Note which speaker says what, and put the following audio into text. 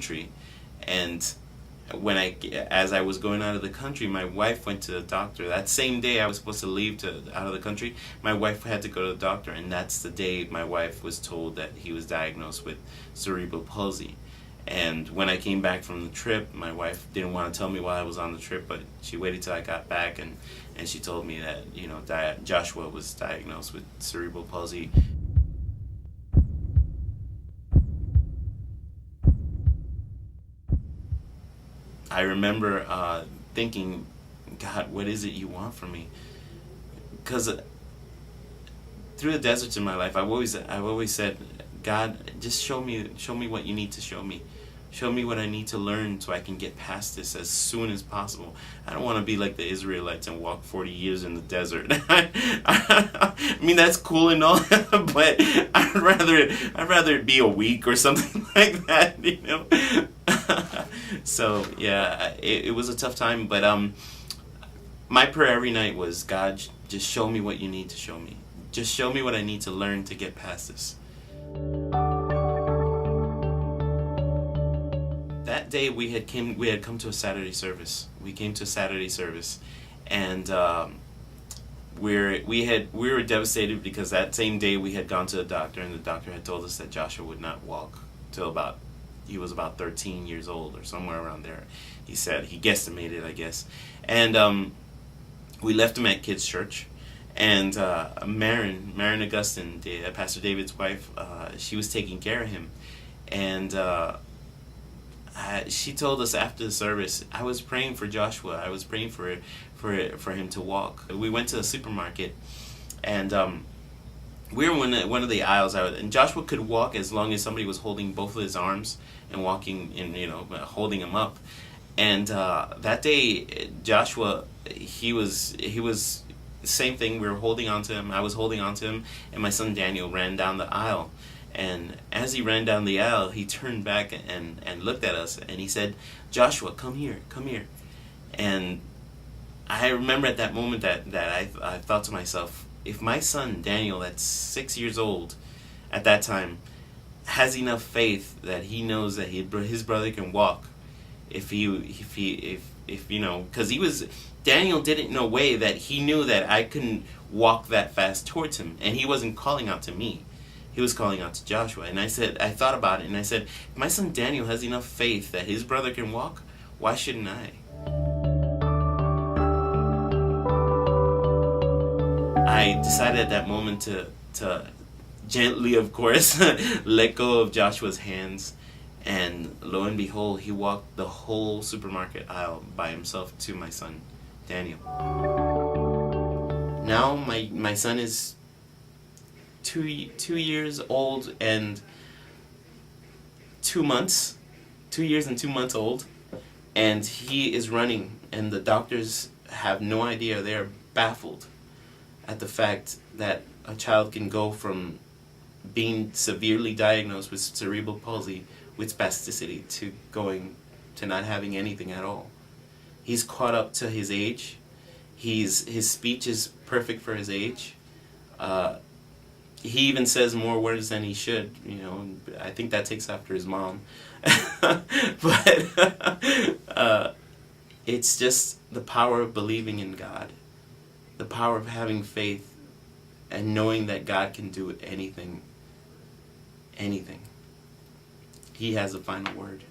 Speaker 1: country. And as I was going out of the country, my wife went to the doctor. That same day I was supposed to leave out of the country, my wife had to go to the doctor, and that's the day my wife was told that he was diagnosed with cerebral palsy. And when I came back from the trip, my wife didn't want to tell me while I was on the trip, but she waited till I got back, and she told me that, you know, Joshua was diagnosed with cerebral palsy. I remember thinking, God, what is it you want from me? Because through the deserts in my life, I've always said, God, just show me what you need to show me. Show me what I need to learn so I can get past this as soon as possible. I don't want to be like the Israelites and walk 40 years in the desert. I mean, that's cool and all, but I'd rather it be a week or something like that, you know. So yeah, it was a tough time, but my prayer every night was, God, just show me what you need to show me. Just show me what I need to learn to get past this. That day we had come to a Saturday service. We came to a Saturday service, and we were devastated because that same day we had gone to the doctor, and the doctor had told us that Joshua would not walk till he was about 13 years old or somewhere around there. He said, he guesstimated, I guess. And we left him at kids' church. And Marin Augustine, Pastor David's wife, she was taking care of him. And she told us after the service, I was praying for Joshua. I was praying for him to walk. We went to the supermarket, and we were in one of the aisles, and Joshua could walk as long as somebody was holding both of his arms and walking, and holding him up. And that day, Joshua, he was same thing. We were holding on to him. I was holding on to him, and my son Daniel ran down the aisle. And as he ran down the aisle, he turned back and looked at us, and he said, "Joshua, come here, come here." And I remember at that moment that I thought to myself, if my son Daniel, that's 6 years old at that time, has enough faith that he knows that his brother can walk, because Daniel didn't know way that he knew that I couldn't walk that fast towards him, and he wasn't calling out to me. He was calling out to Joshua. And I thought about it, and I said, if my son Daniel has enough faith that his brother can walk, why shouldn't I? I decided at that moment to gently, of course, let go of Joshua's hands, and lo and behold, he walked the whole supermarket aisle by himself to my son Daniel. Now my son is 2 years old and 2 months, 2 years and 2 months old, and he is running, and the doctors have no idea. They're baffled at the fact that a child can go from being severely diagnosed with cerebral palsy with spasticity to not having anything at all. He's caught up to his age. His speech is perfect for his age. He even says more words than he should. I think that takes after his mom. But it's just the power of believing in God, the power of having faith, and knowing that God can do anything. Anything. He has the final word.